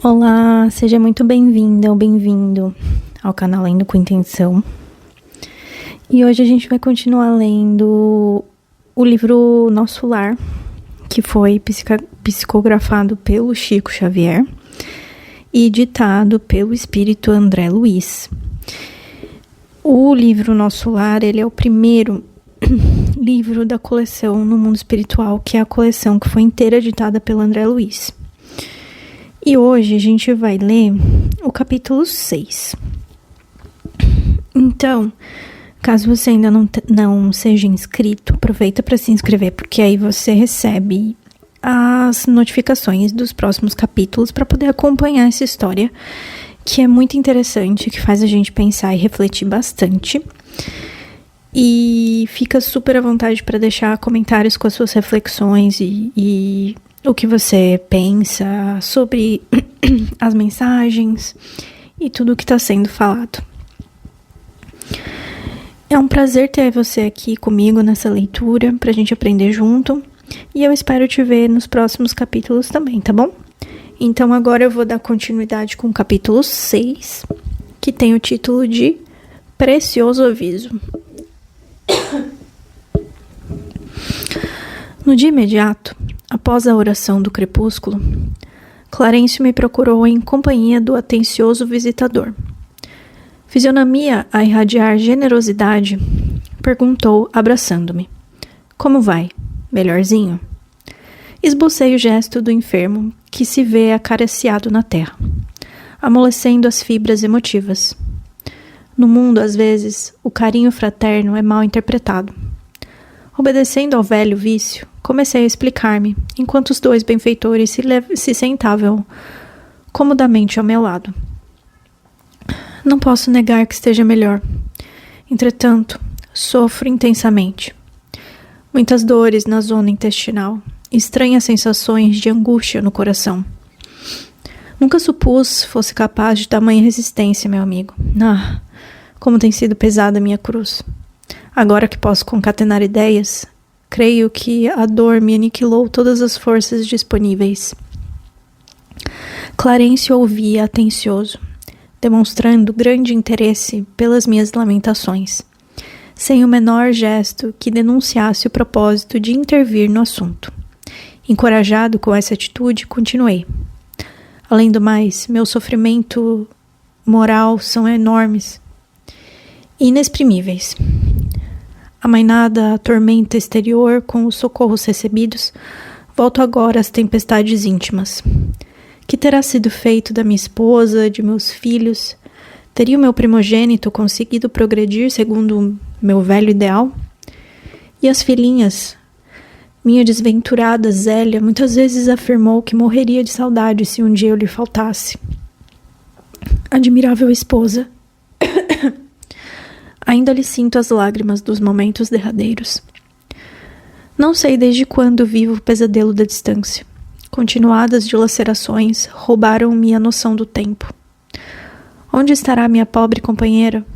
Olá, seja muito bem-vinda ou bem-vindo ao canal Lendo com Intenção. E hoje a gente vai continuar lendo o livro Nosso Lar, que foi psicografado pelo Chico Xavier e ditado pelo espírito André Luiz. O livro Nosso Lar, ele é o primeiro livro da coleção No Mundo Espiritual, que é a coleção que foi inteira ditada pelo André Luiz. E hoje a gente vai ler o capítulo 6. Então, caso você ainda não seja inscrito, aproveita para se inscrever, porque aí você recebe as notificações dos próximos capítulos para poder acompanhar essa história, que é muito interessante, que faz a gente pensar e refletir bastante. E fica super à vontade para deixar comentários com as suas reflexões e o que você pensa sobre as mensagens e tudo o que está sendo falado. É um prazer ter você aqui comigo nessa leitura, para a gente aprender junto. E eu espero te ver nos próximos capítulos também, tá bom? Então agora eu vou dar continuidade com o capítulo 6, que tem o título de Precioso Aviso. No dia imediato, após a oração do crepúsculo, Clarencio me procurou em companhia do atencioso visitador. Fisionomia a irradiar generosidade, perguntou, abraçando-me: "Como vai? Melhorzinho?" Esbocei o gesto do enfermo que se vê acariciado na terra, amolecendo as fibras emotivas. No mundo, às vezes, o carinho fraterno é mal interpretado. Obedecendo ao velho vício, comecei a explicar-me, enquanto os dois benfeitores se sentavam comodamente ao meu lado. Não posso negar que esteja melhor. Entretanto, sofro intensamente. Muitas dores na zona intestinal, estranhas sensações de angústia no coração. Nunca supus fosse capaz de tamanha resistência, meu amigo. Como tem sido pesada a minha cruz. Agora que posso concatenar ideias, creio que a dor me aniquilou todas as forças disponíveis. Clarencio ouvia atencioso, demonstrando grande interesse pelas minhas lamentações, sem o menor gesto que denunciasse o propósito de intervir no assunto. Encorajado com essa atitude, continuei. Além do mais, meu sofrimento moral são enormes e inexprimíveis. Amainada a tormenta exterior com os socorros recebidos, volto agora às tempestades íntimas. Que terá sido feito da minha esposa, de meus filhos? Teria o meu primogênito conseguido progredir segundo o meu velho ideal? E as filhinhas? Minha desventurada Zélia muitas vezes afirmou que morreria de saudade se um dia eu lhe faltasse. Admirável esposa! Ainda lhe sinto as lágrimas dos momentos derradeiros. Não sei desde quando vivo o pesadelo da distância. Continuadas dilacerações roubaram-me a noção do tempo. Onde estará minha pobre companheira?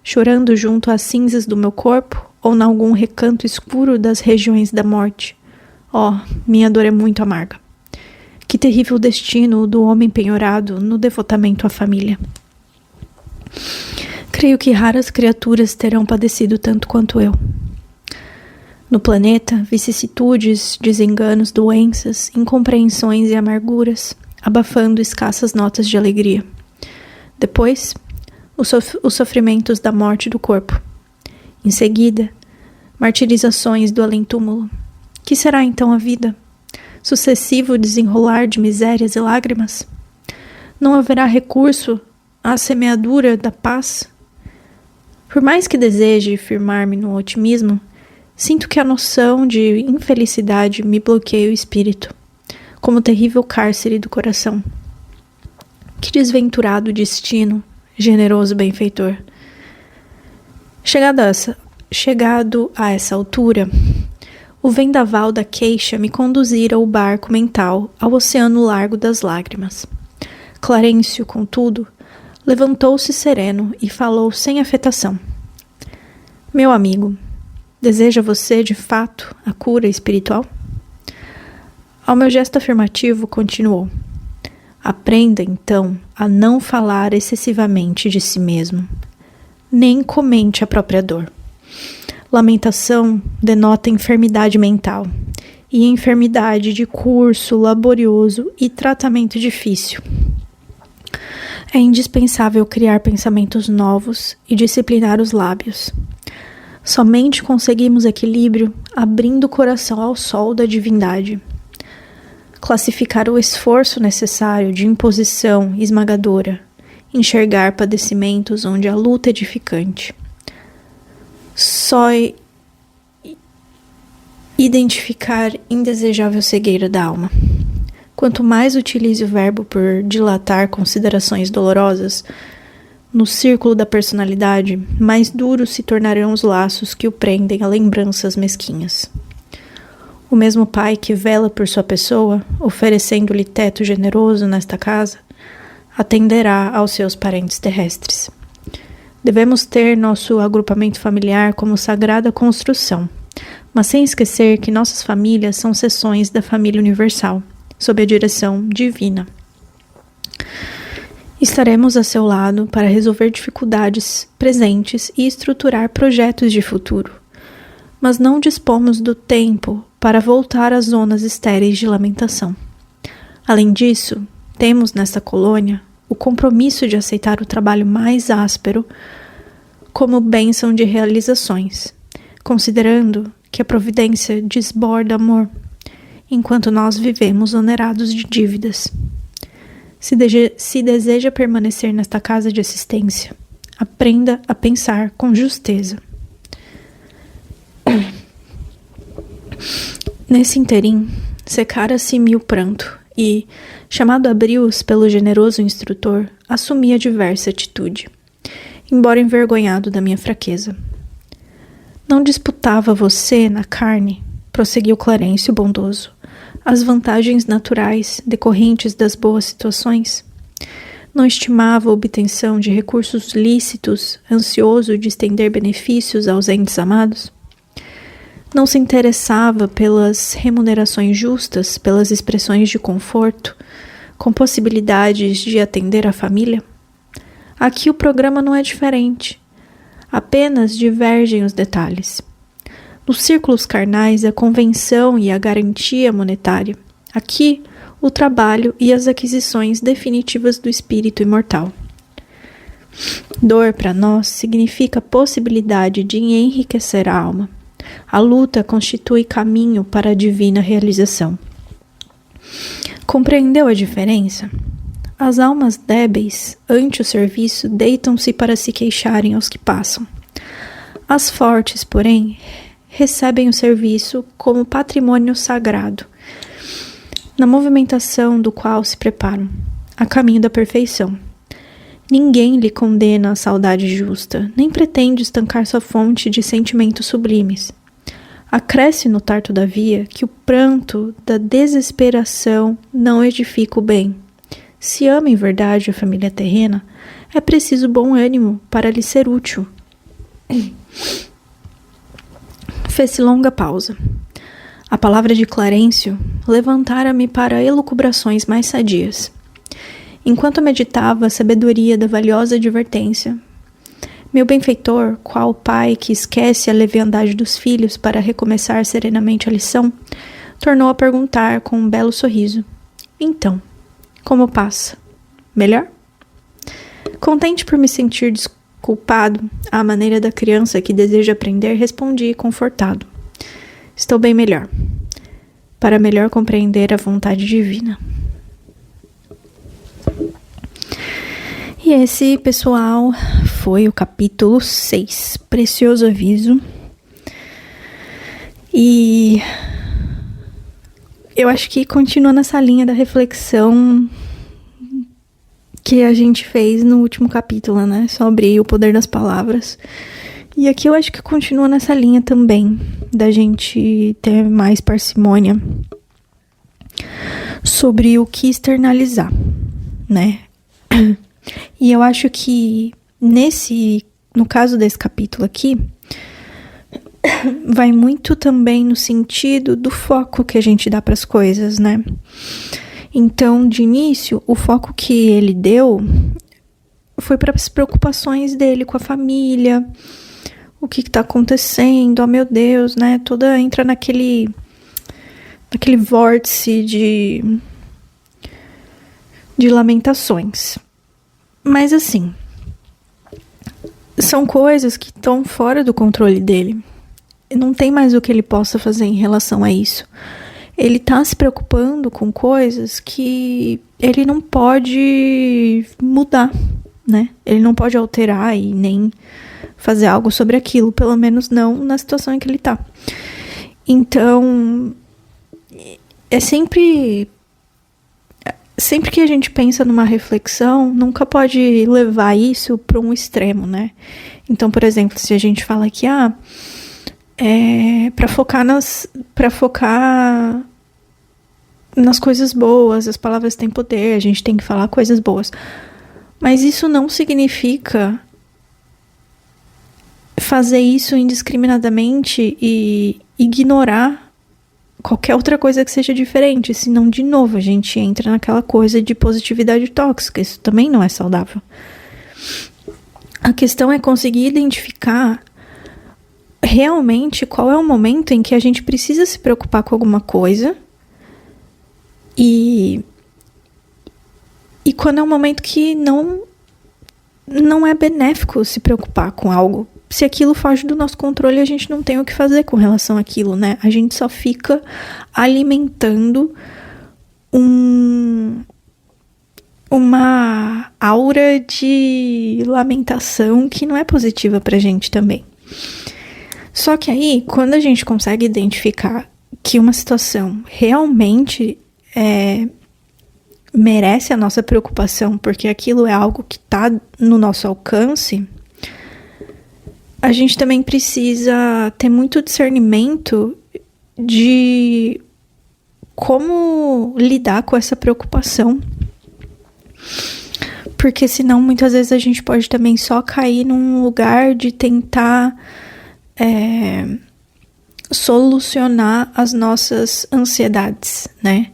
Chorando junto às cinzas do meu corpo ou em algum recanto escuro das regiões da morte? Minha dor é muito amarga. Que terrível destino do homem penhorado no devotamento à família. Creio que raras criaturas terão padecido tanto quanto eu. No planeta, vicissitudes, desenganos, doenças, incompreensões e amarguras, abafando escassas notas de alegria. Depois, os sofrimentos da morte do corpo. Em seguida, martirizações do além-túmulo. Que será então a vida? Sucessivo desenrolar de misérias e lágrimas? Não haverá recurso à semeadura da paz? Por mais que deseje firmar-me no otimismo, sinto que a noção de infelicidade me bloqueia o espírito, como terrível cárcere do coração. Que desventurado destino, generoso benfeitor! Chegado a essa altura, o vendaval da queixa me conduzira o barco mental ao oceano largo das lágrimas. Clarencio, contudo, levantou-se sereno e falou sem afetação. Meu amigo, deseja você, de fato, a cura espiritual? Ao meu gesto afirmativo, continuou. Aprenda, então, a não falar excessivamente de si mesmo, nem comente a própria dor. Lamentação denota enfermidade mental, e enfermidade de curso laborioso e tratamento difícil. É indispensável criar pensamentos novos e disciplinar os lábios. Somente conseguimos equilíbrio abrindo o coração ao sol da divindade. Classificar o esforço necessário de imposição esmagadora, enxergar padecimentos onde a luta é edificante. Só identificar indesejável cegueira da alma. Quanto mais utilize o verbo por dilatar considerações dolorosas no círculo da personalidade, mais duros se tornarão os laços que o prendem a lembranças mesquinhas. O mesmo pai que vela por sua pessoa, oferecendo-lhe teto generoso nesta casa, atenderá aos seus parentes terrestres. Devemos ter nosso agrupamento familiar como sagrada construção, mas sem esquecer que nossas famílias são seções da família universal, sob a direção divina. Estaremos a seu lado para resolver dificuldades presentes e estruturar projetos de futuro, mas não dispomos do tempo para voltar às zonas estéreis de lamentação. Além disso, temos nesta colônia o compromisso de aceitar o trabalho mais áspero como bênção de realizações, considerando que a providência desborda amor, enquanto nós vivemos onerados de dívidas. Se deseja permanecer nesta casa de assistência, aprenda a pensar com justeza. Nesse interim, secara-se-me o pranto e, chamado a brios pelo generoso instrutor, assumia diversa atitude, embora envergonhado da minha fraqueza. Não disputava você, na carne, prosseguiu Clarencio bondoso, as vantagens naturais decorrentes das boas situações? Não estimava a obtenção de recursos lícitos, ansioso de estender benefícios aos entes amados? Não se interessava pelas remunerações justas, pelas expressões de conforto, com possibilidades de atender a família? Aqui o programa não é diferente. Apenas divergem os detalhes. Nos círculos carnais, a convenção e a garantia monetária. Aqui, o trabalho e as aquisições definitivas do espírito imortal. Dor, para nós, significa a possibilidade de enriquecer a alma. A luta constitui caminho para a divina realização. Compreendeu a diferença? As almas débeis, ante o serviço, deitam-se para se queixarem aos que passam. As fortes, porém, recebem o serviço como patrimônio sagrado, na movimentação do qual se preparam, a caminho da perfeição. Ninguém lhe condena a saudade justa, nem pretende estancar sua fonte de sentimentos sublimes. Acresce notar, todavia, que o pranto da desesperação não edifica o bem. Se ama em verdade a família terrena, é preciso bom ânimo para lhe ser útil. Fez-se longa pausa. A palavra de Clarencio levantara-me para elucubrações mais sadias. Enquanto meditava a sabedoria da valiosa advertência, meu benfeitor, qual pai que esquece a leviandade dos filhos para recomeçar serenamente a lição, tornou a perguntar com um belo sorriso: Então, como passa? Melhor? Contente por me sentir desculpado, à maneira da criança que deseja aprender, respondi confortado: Estou bem melhor, para melhor compreender a vontade divina. E esse, pessoal, foi o capítulo 6, Precioso Aviso. E eu acho que continua nessa linha da reflexão que a gente fez no último capítulo, né? Sobre o poder das palavras. E aqui eu acho que continua nessa linha também, da gente ter mais parcimônia sobre o que externalizar, né? E eu acho que no caso desse capítulo aqui, vai muito também no sentido do foco que a gente dá para as coisas, né? Então, de início, o foco que ele deu foi para as preocupações dele com a família, o que está acontecendo, oh meu Deus, né? Toda entra naquele vórtice de lamentações. Mas assim, são coisas que estão fora do controle dele. Não tem mais o que ele possa fazer em relação a isso. Ele tá se preocupando com coisas que ele não pode mudar, né? Ele não pode alterar e nem fazer algo sobre aquilo, pelo menos não na situação em que ele tá. Então, é sempre que a gente pensa numa reflexão, nunca pode levar isso para um extremo, né? Então, por exemplo, se a gente fala que para focar nas coisas boas, as palavras têm poder, a gente tem que falar coisas boas. Mas isso não significa fazer isso indiscriminadamente e ignorar qualquer outra coisa que seja diferente, senão, de novo, a gente entra naquela coisa de positividade tóxica. Isso também não é saudável. A questão é conseguir identificar realmente qual é o momento em que a gente precisa se preocupar com alguma coisa e quando é um momento que não é benéfico se preocupar com algo. Se aquilo foge do nosso controle, a gente não tem o que fazer com relação àquilo, né? A gente só fica alimentando uma aura de lamentação que não é positiva pra gente também. Só que aí, quando a gente consegue identificar que uma situação realmente merece a nossa preocupação, porque aquilo é algo que está no nosso alcance, a gente também precisa ter muito discernimento de como lidar com essa preocupação. Porque senão, muitas vezes, a gente pode também só cair num lugar de tentar solucionar as nossas ansiedades, né?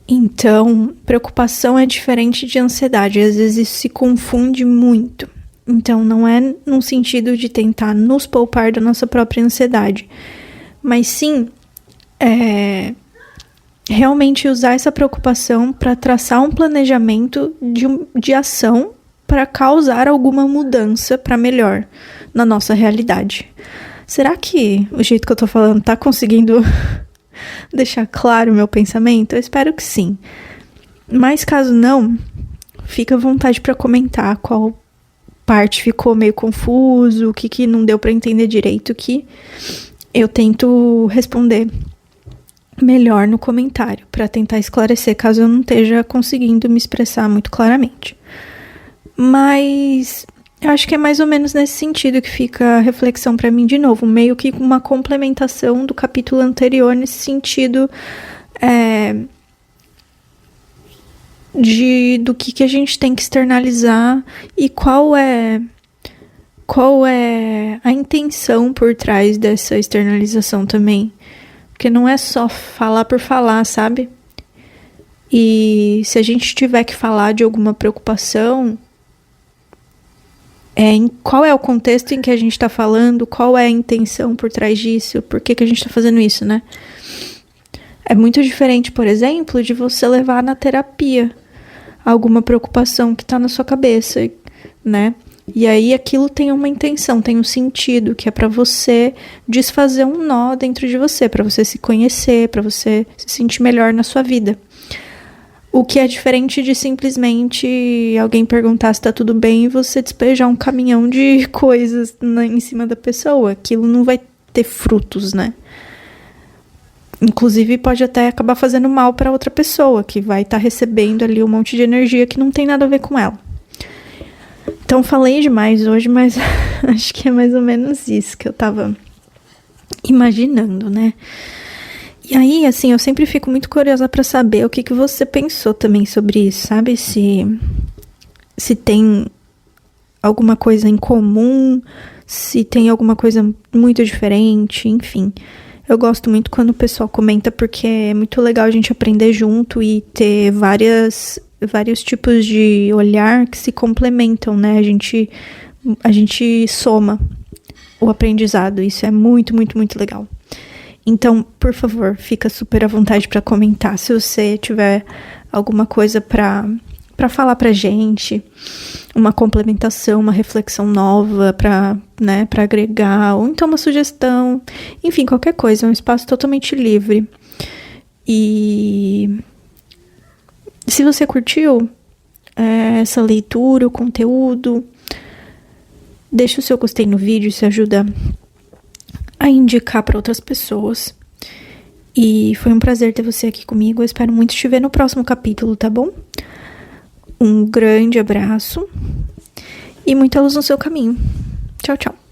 Então, preocupação é diferente de ansiedade. Às vezes isso se confunde muito. Então, não é num sentido de tentar nos poupar da nossa própria ansiedade, mas sim realmente usar essa preocupação para traçar um planejamento de ação para causar alguma mudança para melhor na nossa realidade. Será que o jeito que eu tô falando tá conseguindo deixar claro o meu pensamento? Eu espero que sim. Mas caso não, fica à vontade para comentar qual parte ficou meio confuso, o que não deu para entender direito, que eu tento responder melhor no comentário, para tentar esclarecer caso eu não esteja conseguindo me expressar muito claramente. Mas eu acho que é mais ou menos nesse sentido que fica a reflexão para mim de novo, meio que uma complementação do capítulo anterior, nesse sentido do que a gente tem que externalizar e qual é a intenção por trás dessa externalização também. Porque não é só falar por falar, sabe? E se a gente tiver que falar de alguma preocupação, em qual é o contexto em que a gente está falando, qual é a intenção por trás disso, por que a gente está fazendo isso, né? É muito diferente, por exemplo, de você levar na terapia alguma preocupação que está na sua cabeça, né? E aí aquilo tem uma intenção, tem um sentido, que é para você desfazer um nó dentro de você, para você se conhecer, para você se sentir melhor na sua vida. O que é diferente de simplesmente alguém perguntar se tá tudo bem e você despejar um caminhão de coisas em cima da pessoa. Aquilo não vai ter frutos, né? Inclusive pode até acabar fazendo mal para outra pessoa, que vai estar recebendo ali um monte de energia que não tem nada a ver com ela. Então falei demais hoje, mas acho que é mais ou menos isso que eu tava imaginando, né? E aí, assim, eu sempre fico muito curiosa para saber o que você pensou também sobre isso, sabe? Se tem alguma coisa em comum, se tem alguma coisa muito diferente, enfim. Eu gosto muito quando o pessoal comenta, porque é muito legal a gente aprender junto e ter vários tipos de olhar que se complementam, né? A gente soma o aprendizado. Isso é muito, muito, muito legal. Então, por favor, fica super à vontade para comentar. Se você tiver alguma coisa para falar pra gente, uma complementação, uma reflexão nova para agregar, ou então uma sugestão, enfim, qualquer coisa, é um espaço totalmente livre. E se você curtiu essa leitura, o conteúdo, deixa o seu gostei no vídeo, isso ajuda a indicar para outras pessoas. E foi um prazer ter você aqui comigo, eu espero muito te ver no próximo capítulo, tá bom? Um grande abraço e muita luz no seu caminho. Tchau, tchau.